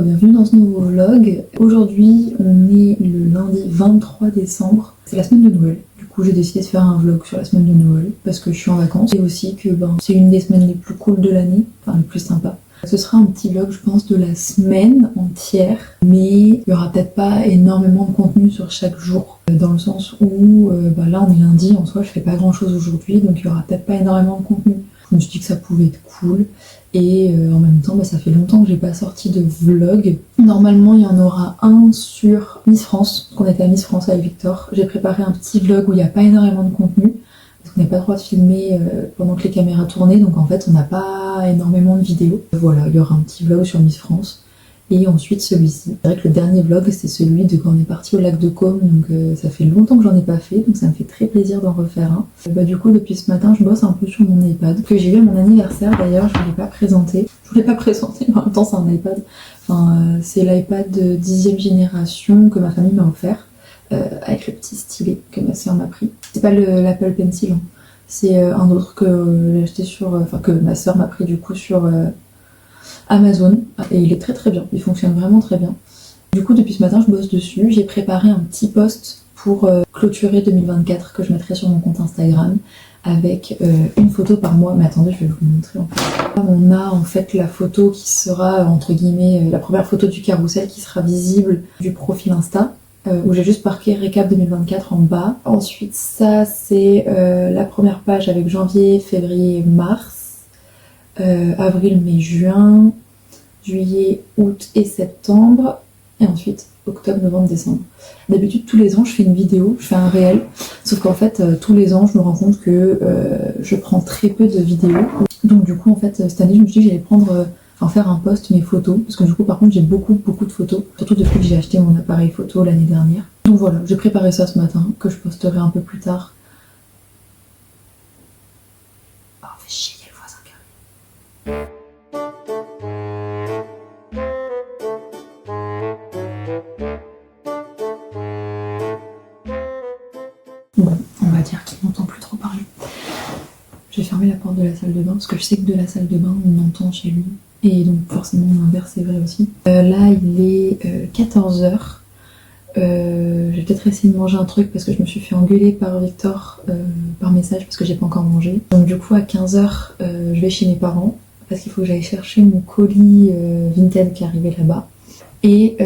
Bienvenue dans ce nouveau vlog. Aujourd'hui on est le lundi 23 décembre, c'est la semaine de Noël. Du coup j'ai décidé de faire un vlog sur la semaine de Noël parce que je suis en vacances et aussi que c'est une des semaines les plus cool de l'année, enfin les plus sympas. Ce sera un petit vlog je pense de la semaine entière, mais il y aura peut-être pas énormément de contenu sur chaque jour, dans le sens où là on est lundi, en soi je fais pas grand chose aujourd'hui, donc il y aura peut-être pas énormément de contenu. Je me suis dit que ça pouvait être cool et en même temps ça fait longtemps que j'ai pas sorti de vlog. Normalement il y en aura un sur Miss France, parce qu'on était à Miss France avec Victor. J'ai préparé un petit vlog où il n'y a pas énormément de contenu parce qu'on n'a pas le droit de filmer pendant que les caméras tournaient, donc en fait on n'a pas énormément de vidéos. Voilà, il y aura un petit vlog sur Miss France. Et ensuite celui-ci. C'est vrai que le dernier vlog c'est celui de quand on est parti au lac de Caume, donc ça fait longtemps que j'en ai pas fait, donc ça me fait très plaisir d'en refaire un. Du coup depuis ce matin je bosse un peu sur mon iPad, que j'ai eu à mon anniversaire d'ailleurs, je ne l'ai pas présenté. Je voulais pas présenter mais en même temps c'est un iPad. C'est l'iPad de 10e génération que ma famille m'a offert, avec le petit stylet que ma soeur m'a pris. C'est pas l'Apple Pencil, hein. C'est un autre que j'ai acheté que ma soeur m'a pris du coup sur Amazon, et il est très très bien, il fonctionne vraiment très bien. Du coup depuis ce matin je bosse dessus, j'ai préparé un petit post pour clôturer 2024 que je mettrai sur mon compte Instagram avec une photo par mois, mais attendez je vais vous le montrer en fait. On a en fait la photo qui sera entre guillemets la première photo du carrousel qui sera visible du profil Insta, où j'ai juste marqué récap 2024 en bas. Ensuite ça c'est la première page avec janvier, février, mars. Avril, mai, juin, juillet, août et septembre, et ensuite octobre, novembre, décembre. D'habitude tous les ans je fais une vidéo, je fais un réel, sauf qu'en fait tous les ans je me rends compte que je prends très peu de vidéos, donc du coup en fait cette année je me suis dit que j'allais faire un post mes photos, parce que du coup par contre j'ai beaucoup de photos, surtout depuis que j'ai acheté mon appareil photo l'année dernière. Donc voilà, j'ai préparé ça ce matin, que je posterai un peu plus tard. Oh, fait chier. Bon, on va dire qu'il n'entend plus trop parler. J'ai fermé la porte de la salle de bain parce que je sais que de la salle de bain on entend chez lui. Et donc forcément l'inverse c'est vrai aussi. Là il est 14h. Je vais peut-être essayer de manger un truc parce que je me suis fait engueuler par Victor par message parce que j'ai pas encore mangé. Donc du coup à 15h je vais chez mes parents parce qu'il faut que j'aille chercher mon colis Vinted qui est arrivé là-bas. Et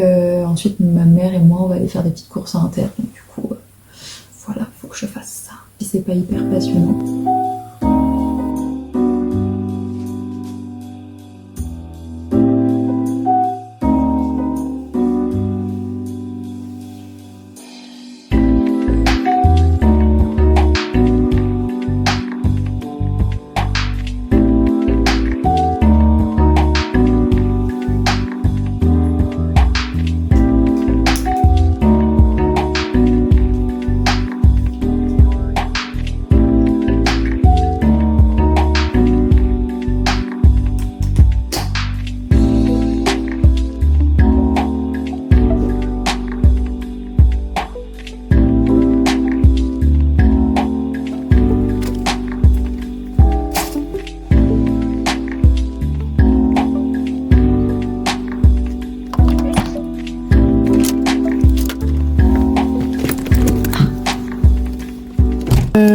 ensuite ma mère et moi on va aller faire des petites courses à Inter. Donc du coup voilà, faut que je fasse ça. Si c'est pas hyper passionnant.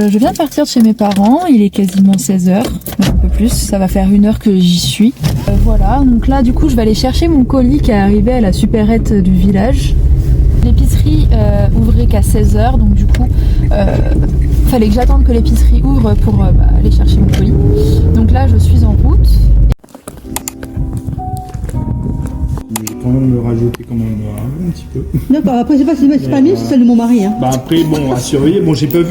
Je viens de partir de chez mes parents, il est quasiment 16h, un peu plus, ça va faire 1 heure que j'y suis. Voilà, donc là du coup je vais aller chercher mon colis qui est arrivé à la supérette du village. L'épicerie ouvrait qu'à 16h, donc du coup fallait que j'attende que l'épicerie ouvre pour aller chercher mon colis. Donc là je suis en route. J'ai quand même me rajouter quand même un petit peu. D'accord, après c'est pas mieux, c'est celle de mon mari. Hein. Après bon, à surveiller, bon j'ai pas vu.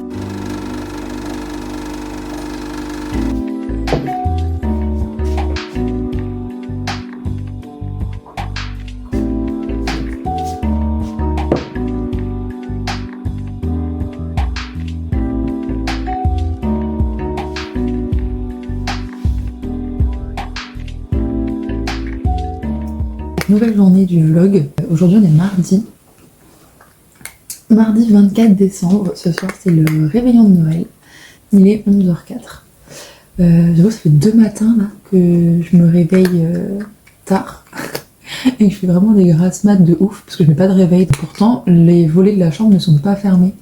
Donc nouvelle journée du vlog. Aujourd'hui on est mardi. Mardi 24 décembre. Ce soir c'est le réveillon de Noël. Il est 11h04. J'avoue ça fait 2 matins là que je me réveille tard. Et que je fais vraiment des grasses mat de ouf parce que je mets pas de réveil. Pourtant les volets de la chambre ne sont pas fermés.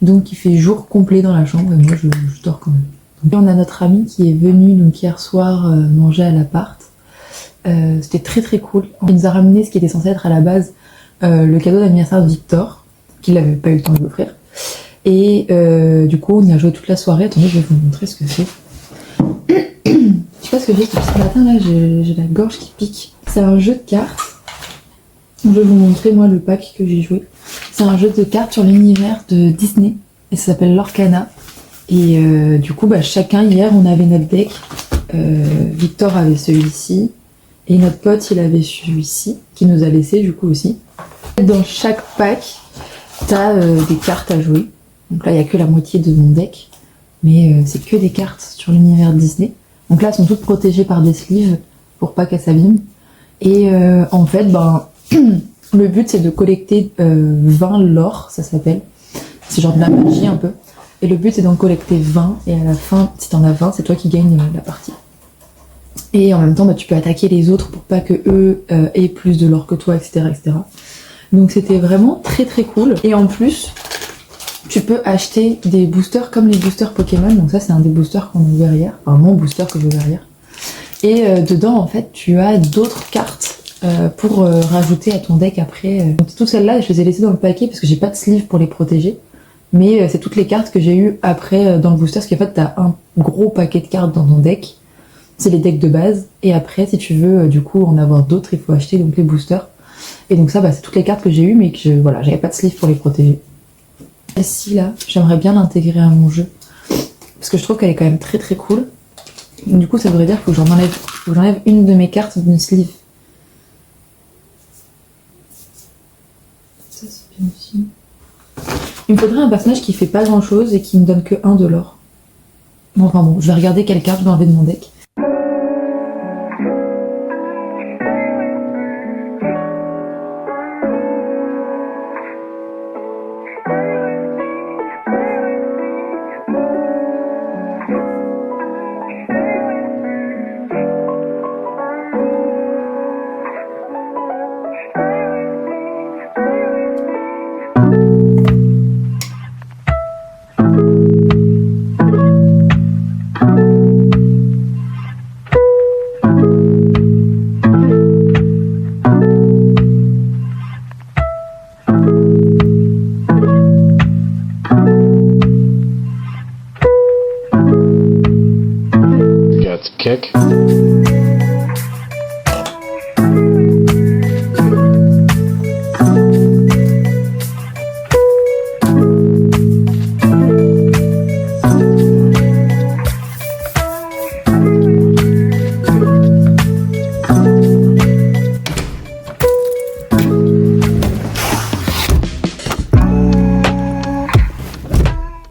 Donc il fait jour complet dans la chambre et moi je dors quand même. Donc, on a notre ami qui est venu donc hier soir manger à l'appart. C'était très très cool. Il nous a ramené ce qui était censé être à la base le cadeau d'anniversaire de Victor, qu'il n'avait pas eu le temps de l'offrir. Et du coup on y a joué toute la soirée. Attendez, je vais vous montrer ce que c'est. Je sais pas ce que j'ai ce matin là, j'ai la gorge qui pique. C'est un jeu de cartes. Je vais vous montrer moi le pack que j'ai joué. C'est un jeu de cartes sur l'univers de Disney et ça s'appelle l'Orcana. Et du coup chacun hier on avait notre deck. Victor avait celui-ci et notre pote il avait celui-ci qui nous a laissé du coup aussi. Dans chaque pack t'as des cartes à jouer. Donc là il n'y a que la moitié de mon deck, mais c'est que des cartes sur l'univers Disney. Donc là elles sont toutes protégées par des sleeves pour pas qu'elles s'abîment. Et en fait le but c'est de collecter 20 lore, ça s'appelle. C'est genre de la magie un peu. Et le but c'est d'en collecter 20 et à la fin, si t'en as 20, c'est toi qui gagnes la partie. Et en même temps, tu peux attaquer les autres pour pas que eux aient plus de lore que toi, etc., etc. Donc c'était vraiment très très cool. Et en plus, tu peux acheter des boosters comme les boosters Pokémon. Donc ça c'est un des boosters qu'on a ouvert hier. Enfin mon booster que j'ai ouvert hier. Et dedans en fait tu as d'autres cartes pour rajouter à ton deck après. Donc toutes celles-là je les ai laissées dans le paquet parce que j'ai pas de sleeve pour les protéger. Mais c'est toutes les cartes que j'ai eues après dans le booster, parce qu'en fait t'as un gros paquet de cartes dans ton deck, c'est les decks de base, et après si tu veux du coup en avoir d'autres, il faut acheter donc les boosters. Et donc ça c'est toutes les cartes que j'ai eues, mais que j'avais pas de sleeve pour les protéger. Celle-ci là, j'aimerais bien l'intégrer à mon jeu, parce que je trouve qu'elle est quand même très très cool. Donc, du coup ça voudrait dire que j'enlève une de mes cartes d'une sleeve. Ça c'est bien aussi. Il me faudrait un personnage qui fait pas grand chose et qui me donne que 1 de l'or. Enfin bon, je vais regarder quelle carte je vais enlever de mon deck. Kick.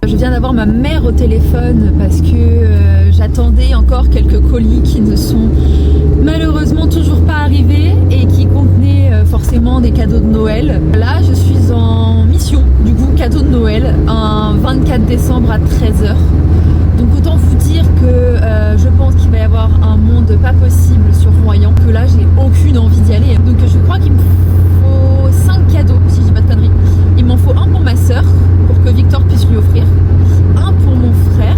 Je viens d'avoir ma mère au téléphone parce que j'attendais encore quelques colis qui ne sont malheureusement toujours pas arrivés et qui contenaient forcément des cadeaux de Noël. Là je suis en mission du coup cadeau de Noël un 24 décembre à 13h. Donc autant vous dire que je pense qu'il va y avoir un monde pas possible sur Royan, que là j'ai aucune envie d'y aller. Donc je crois qu'il me faut 5 cadeaux si je dis pas de conneries. Il m'en faut un pour ma soeur pour que Victor puisse lui offrir, un pour mon frère,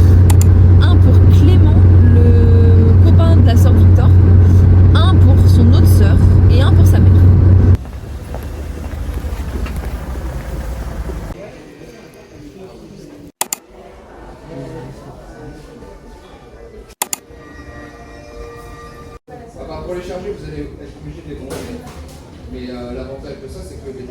un pour Clément, le copain de la soeur Victor, un pour son autre soeur et un pour sa mère. Pour les charger, vous allez être obligé de les congeler. Mais l'avantage de ça, c'est que les...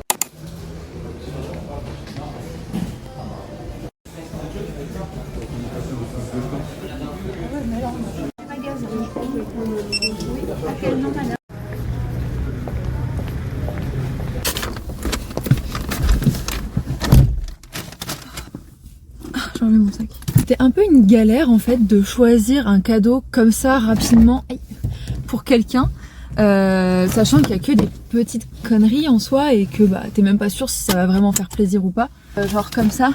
J'ai enlevé mon sac. C'était un peu une galère en fait de choisir un cadeau comme ça rapidement pour quelqu'un. Sachant qu'il y a que des petites conneries en soi et que bah t'es même pas sûr si ça va vraiment faire plaisir ou pas. Genre comme ça,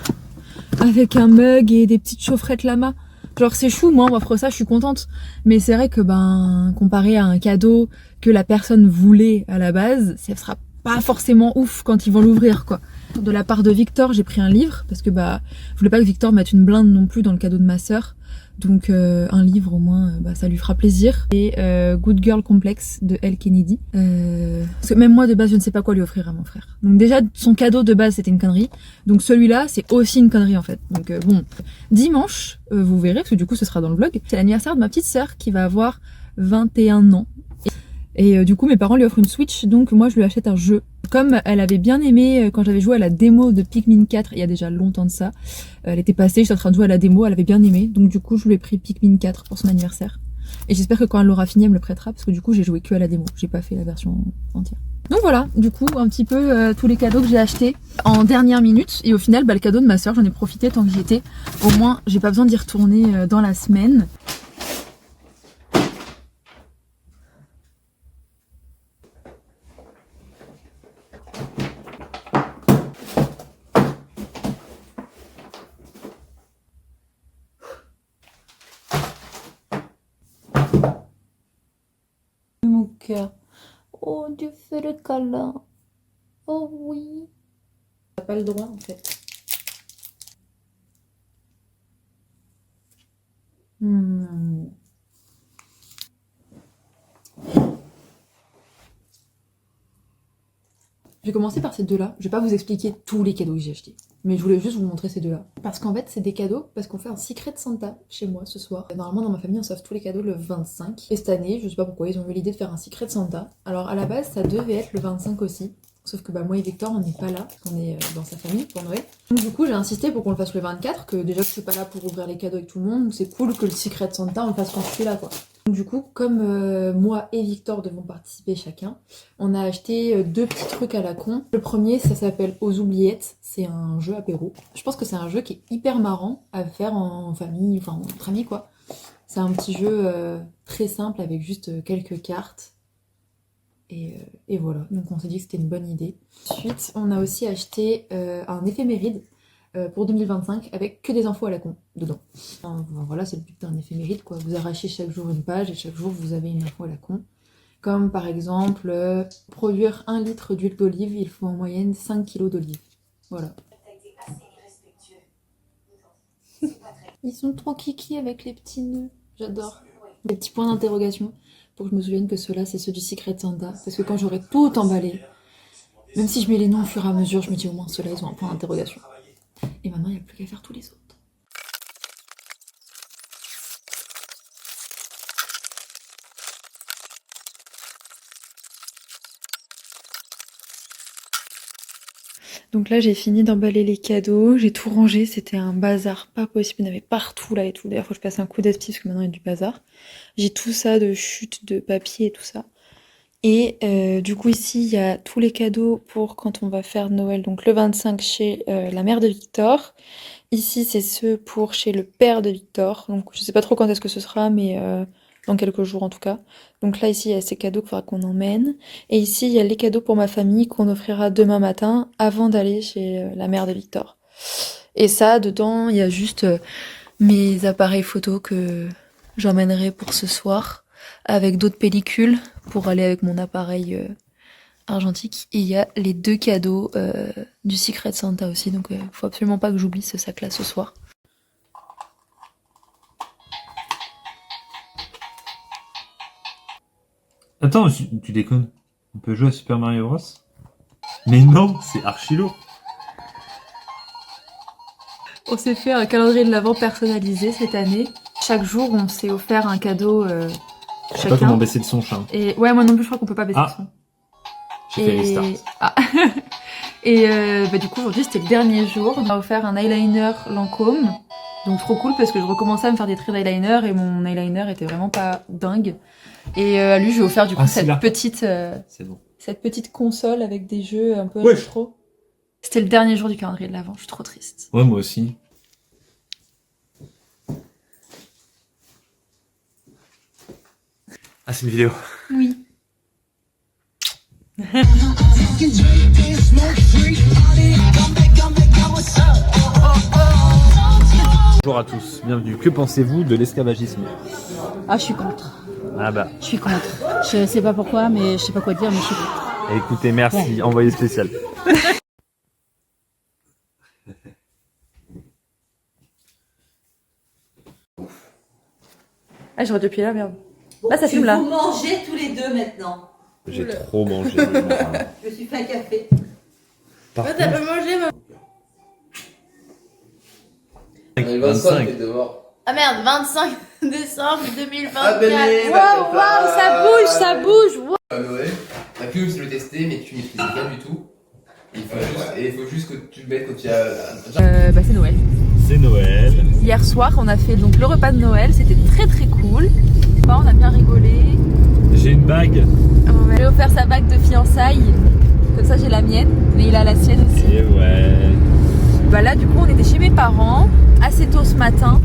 avec un mug et des petites chaufferettes lama. Genre c'est chou, moi on m'offre ça, je suis contente. Mais c'est vrai que ben comparé à un cadeau que la personne voulait à la base, ça sera pas forcément ouf quand ils vont l'ouvrir quoi. De la part de Victor, j'ai pris un livre parce que bah je voulais pas que Victor mette une blinde non plus dans le cadeau de ma sœur. Donc un livre au moins, bah, ça lui fera plaisir. Et Good Girl Complex de Elle Kennedy. Parce que même moi de base je ne sais pas quoi lui offrir à mon frère. Donc déjà son cadeau de base c'était une connerie. Donc celui-là c'est aussi une connerie en fait. Donc bon, dimanche vous verrez parce que du coup ce sera dans le vlog. C'est l'anniversaire de ma petite sœur qui va avoir 21 ans. Et du coup mes parents lui offrent une Switch, donc moi je lui achète un jeu. Comme elle avait bien aimé quand j'avais joué à la démo de Pikmin 4 il y a déjà longtemps de ça, elle était passée, j'étais en train de jouer à la démo, elle avait bien aimé, donc du coup je lui ai pris Pikmin 4 pour son anniversaire. Et j'espère que quand elle l'aura fini elle me le prêtera, parce que du coup j'ai joué que à la démo, j'ai pas fait la version entière. Donc voilà, du coup un petit peu tous les cadeaux que j'ai achetés en dernière minute, et au final bah, le cadeau de ma soeur j'en ai profité tant que j'y étais, au moins j'ai pas besoin d'y retourner dans la semaine. Mon cœur. Oh, Dieu fait le câlin. Oh oui. T'as pas le droit en fait. Je vais commencer par ces deux-là. Je vais pas vous expliquer tous les cadeaux que j'ai achetés. Mais je voulais juste vous montrer ces deux-là. Parce qu'en fait, c'est des cadeaux, parce qu'on fait un Secret Santa chez moi ce soir. Normalement, dans ma famille, on s'offre tous les cadeaux le 25. Et cette année, je sais pas pourquoi, ils ont eu l'idée de faire un Secret Santa. Alors à la base, ça devait être le 25 aussi. Sauf que bah, moi et Victor, on n'est pas là, parce qu'on est dans sa famille pour Noël. Donc du coup, j'ai insisté pour qu'on le fasse le 24, que déjà que je suis pas là pour ouvrir les cadeaux avec tout le monde, c'est cool que le Secret Santa, on le fasse quand je suis là, quoi. Donc du coup, comme moi et Victor devons participer chacun, on a acheté deux petits trucs à la con. Le premier, ça s'appelle Aux oubliettes, c'est un jeu apéro. Je pense que c'est un jeu qui est hyper marrant à faire en famille, enfin entre amis quoi. C'est un petit jeu très simple avec juste quelques cartes. Et voilà, donc on s'est dit que c'était une bonne idée. Ensuite, on a aussi acheté un éphéméride pour 2025 avec que des infos à la con dedans. Enfin, voilà, c'est le but d'un éphéméride quoi. Vous arrachez chaque jour une page et chaque jour vous avez une info à la con. Comme par exemple, produire 1 litre d'huile d'olive, il faut en moyenne 5 kg d'olive. Voilà. Ils sont trop kiki avec les petits nœuds, j'adore. Les petits points d'interrogation. Pour que je me souvienne que ceux-là, c'est ceux du Secret Santa. Parce que quand j'aurai tout emballé, même si je mets les noms au fur et à mesure, je me dis au moins ceux-là, ils ont un point d'interrogation. Et maintenant, il n'y a plus qu'à faire tous les autres. Donc là j'ai fini d'emballer les cadeaux, j'ai tout rangé, c'était un bazar pas possible, il y en avait partout là et tout, d'ailleurs faut que je passe un coup d'aspi parce que maintenant il y a du bazar. J'ai tout ça de chute de papier et tout ça. Et du coup ici il y a tous les cadeaux pour quand on va faire Noël, donc le 25 chez la mère de Victor. Ici c'est ceux pour chez le père de Victor, donc je sais pas trop quand est-ce que ce sera mais dans quelques jours en tout cas. Donc là ici il y a ces cadeaux qu'il faudra qu'on emmène. Et ici il y a les cadeaux pour ma famille qu'on offrira demain matin avant d'aller chez la mère de Victor. Et ça dedans il y a juste mes appareils photo que j'emmènerai pour ce soir, avec d'autres pellicules pour aller avec mon appareil argentique. Et il y a les deux cadeaux du Secret Santa aussi, donc faut absolument pas que j'oublie ce sac là ce soir. Attends, tu déconnes. On peut jouer à Super Mario Bros? Mais non, c'est archi lourd. On s'est fait un calendrier de l'Avent personnalisé cette année. Chaque jour, on s'est offert un cadeau Je sais chacun. pas comment baisser le son, chat. Et ouais, moi non plus, je crois qu'on peut pas baisser le son. J'ai fait restart. Ah. Et bah, du coup, aujourd'hui, c'était le dernier jour. On m'a offert un eyeliner Lancôme. Donc trop cool parce que je recommençais à me faire des traits d'eyeliner et mon eyeliner était vraiment pas dingue. Et à lui, je lui ai offert du coup cette petite console avec des jeux un peu rétro. C'était le dernier jour du calendrier de l'Avent, je suis trop triste. Ouais, moi aussi. Ah, c'est une vidéo. Oui. Bonjour à tous, bienvenue. Que pensez-vous de l'esclavagisme? Ah, je suis contre. Ah bah, Je suis contre. Je sais pas pourquoi, mais je sais pas quoi dire, mais je suis contre. écoutez, merci, envoyé spécial. Ah, j'aurais dû appuyer là, merde. Là, ça fume là. Vous mangez tous les deux maintenant. J'ai trop mangé. Je me suis fait un café. Par T'as pas mangé, maman? 25 est dehors. Ah merde, 25 décembre 2024. Ah, bébé, Waouh, waouh, ça bouge, ça bouge. Wow. À Noël, t'as pu aussi le tester, mais tu maîtrises rien du tout. Il faut juste que tu le mettes quand tu as. Bah, c'est Noël. C'est Noël. Hier soir, on a fait donc le repas de Noël, c'était très très cool. On a bien rigolé. J'ai une bague. On m'a offert sa bague de fiançailles. Comme ça, j'ai la mienne, mais il a la sienne aussi. Et ouais. Bah là, du coup, on était chez mes parents assez tôt ce matin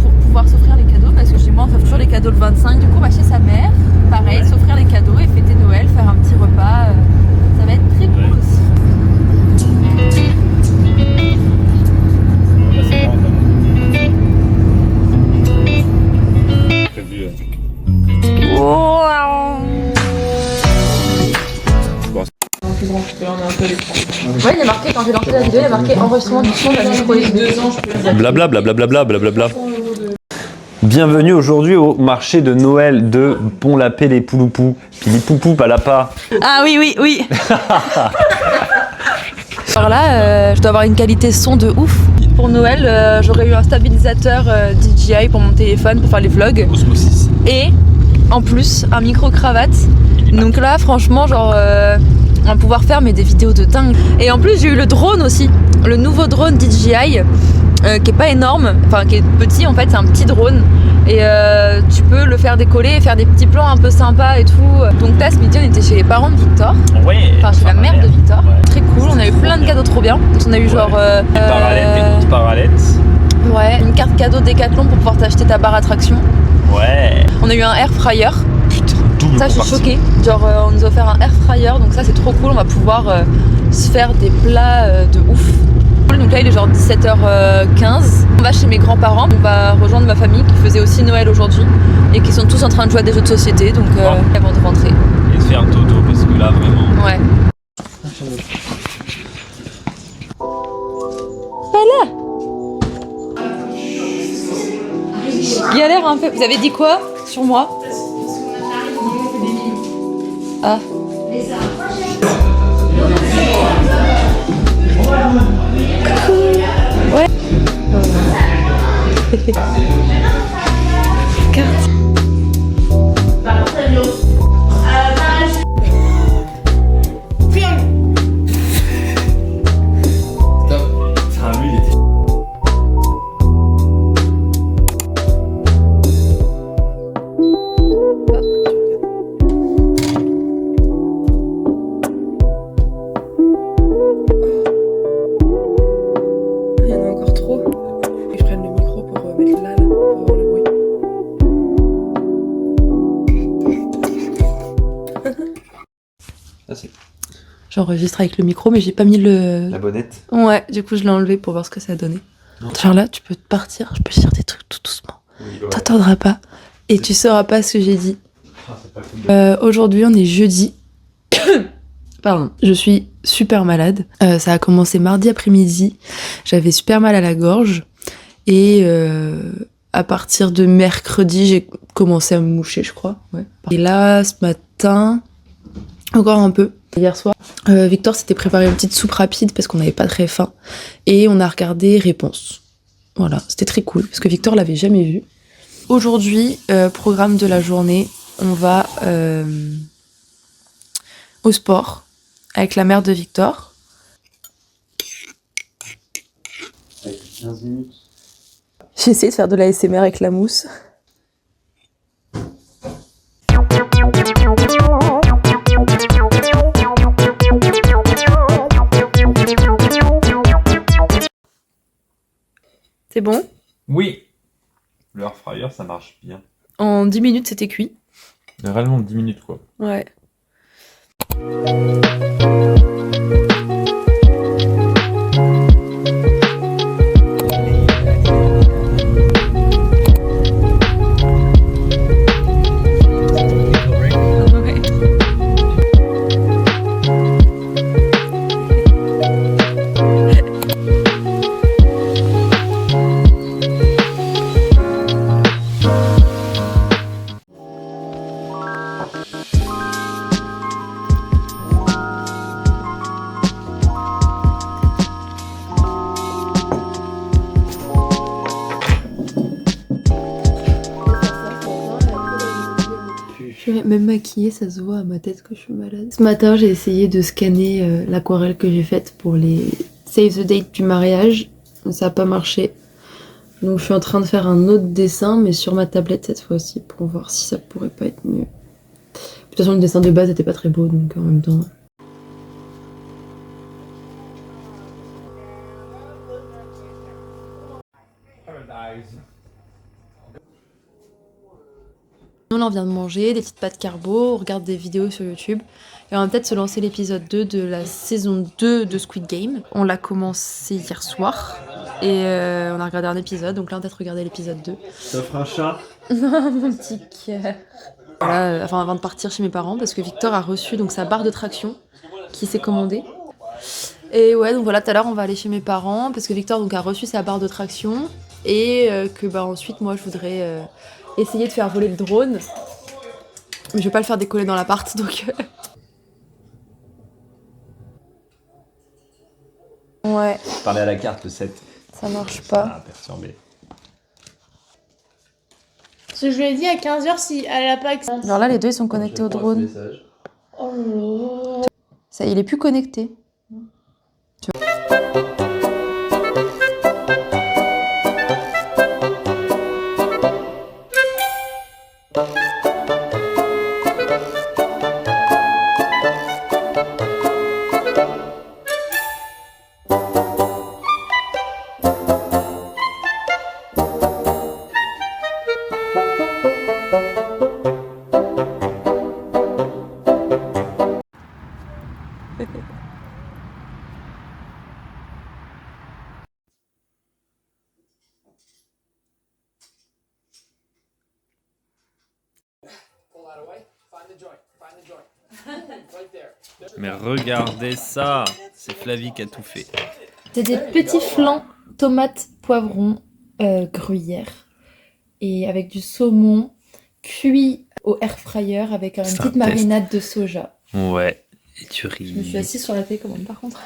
pour pouvoir s'offrir les cadeaux parce que chez moi, on fait toujours les cadeaux le 25. Du coup, on va chez sa mère, pareil, s'offrir les cadeaux et fêter Noël, faire un petit repas. Ça va être très cool aussi. Là, c'est pas prévu. Ouais, il y a marqué, quand j'ai lancé la vidéo, il y a marqué enregistrement du son de la micro USB. Blabla, blablabla, blablabla. Bienvenue aujourd'hui au marché de Noël de Pont-la-Paix-les-Pouloupous. Pili-poupou, palapa. Ah oui, oui, oui. Alors là, je dois avoir une qualité son de ouf. Pour Noël, j'aurais eu un stabilisateur DJI pour mon téléphone pour faire les vlogs. Osmosis. Et en plus, un micro-cravate. Donc là, franchement, genre, on va pouvoir faire des vidéos de dingue. Et en plus, j'ai eu le drone aussi. Le nouveau drone DJI, qui est pas énorme, enfin qui est petit en fait, c'est un petit drone. Et tu peux le faire décoller et faire des petits plans un peu sympas et tout. Donc là, ce midi, on était chez les parents de Victor. Ouais. Enfin, chez la mère de Victor. Ouais. Très cool, on a eu plein de cadeaux trop bien. Donc on a eu genre... Des parallettes, des grosses parallettes. Ouais, une carte cadeau Décathlon pour pouvoir t'acheter ta barre à traction. Ouais. On a eu un air fryer. Putain, double Ça, je suis compartiment. choquée. Genre, on nous a offert un air fryer, donc ça, c'est trop cool. On va pouvoir se faire des plats de ouf. Donc là, il est genre 17h15. On va chez mes grands-parents. On va rejoindre ma famille qui faisait aussi Noël aujourd'hui et qui sont tous en train de jouer à des jeux de société. Donc, avant de rentrer. Et de faire Toto parce que là, vraiment. Ouais. Pas là. Galère un peu. Vous avez dit quoi sur moi? Ah. Ouais. Carte. Enfin, lui, il était. Il y en a encore trop. Et je prenne le micro pour mettre là, pour avoir le bruit. Ah, c'est J'enregistre avec le micro, mais j'ai pas mis le. la bonnette. Ouais, du coup, je l'ai enlevé pour voir ce que ça donnait. Genre là, tu peux partir, je peux dire des trucs tout doucement. Oui, ouais. T'entendras pas et tu sauras pas ce que j'ai dit. Ah, c'est pas cool. Aujourd'hui, on est jeudi. Pardon, je suis super malade. Ça a commencé mardi après-midi. J'avais super mal à la gorge. Et à partir de mercredi, j'ai commencé à me moucher, je crois. Ouais. Et là, ce matin, encore un peu. Hier soir, Victor s'était préparé une petite soupe rapide parce qu'on n'avait pas très faim. Et on a regardé Réponse. Voilà, c'était très cool parce que Victor l'avait jamais vu. Aujourd'hui, programme de la journée, on va au sport avec la mère de Victor. Avec 15 minutes. J'ai essayé de faire de la ASMR avec la mousse. C'est bon? Oui. Le air fryer, ça marche bien. En 10 minutes, c'était cuit. Mais réellement 10 minutes, quoi. Ouais. Je vais même maquiller, ça se voit à ma tête que je suis malade. Ce matin, j'ai essayé de scanner l'aquarelle que j'ai faite pour les save the date du mariage. Ça n'a pas marché. Donc je suis en train de faire un autre dessin, mais sur ma tablette cette fois-ci, pour voir si ça pourrait pas être mieux. De toute façon, le dessin de base n'était pas très beau, donc en même temps... Nous là on vient de manger, des petites pâtes carbo, on regarde des vidéos sur YouTube et on va peut-être se lancer l'épisode 2 de la saison 2 de Squid Game. On l'a commencé hier soir et on a regardé un épisode, donc là on va peut-être regarder l'épisode 2. T'offres un chat? Non, mon petit cœur. Voilà, enfin avant de partir chez mes parents parce que Victor a reçu donc sa barre de traction qui s'est commandée. Et ouais, donc voilà, tout à l'heure on va aller chez mes parents parce que Victor donc a reçu sa barre de traction et que bah ensuite moi je voudrais essayer de faire voler le drone. Mais je vais pas le faire décoller dans l'appart donc. Ouais, Parler à la carte, le 7. ça marche pas. Ah, perturbé. Parce que je lui ai dit à 15h si elle a pas accès. Genre là les deux ils sont connectés au drone. Oh là là. Ça, il est plus connecté. Mais regardez ça, c'est Flavie qui a tout fait. C'est des petits flancs, tomates, poivrons, gruyère. Et avec du saumon cuit au air fryer avec une C'est un petite test. marinade de soja. Ouais, et tu ris. Je me suis assise sur la télécommande par contre.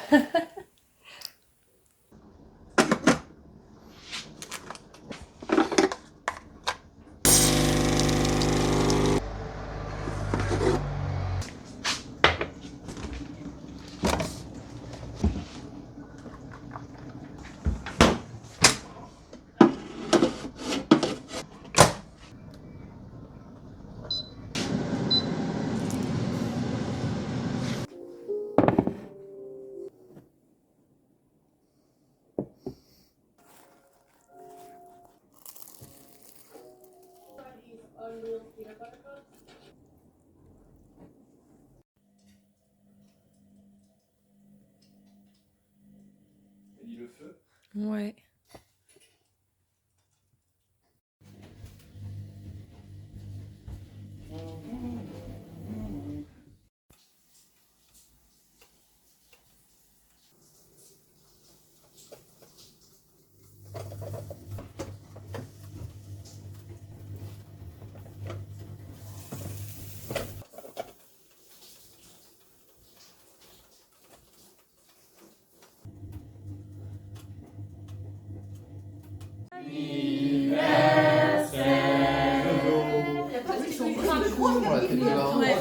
Ouais.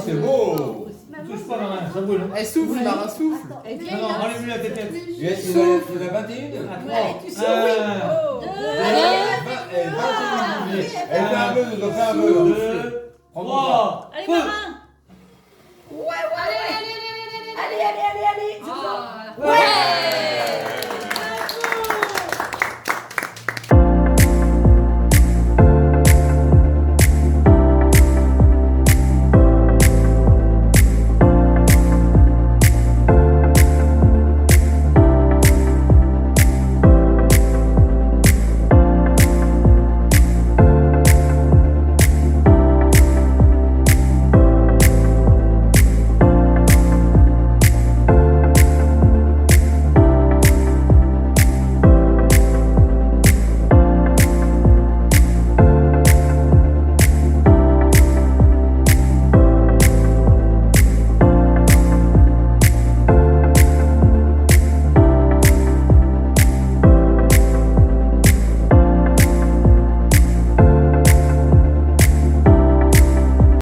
C'est beau. Touche pas la main, ça brûle. Elle souffle, Lara, souffle. Non, enlève-lui la tête. Il y en a 21. Elle fait un peu, elle doit faire un peu. 2, 3. Allez, marin. Ouais, ouais, allez. Allez. Ouais.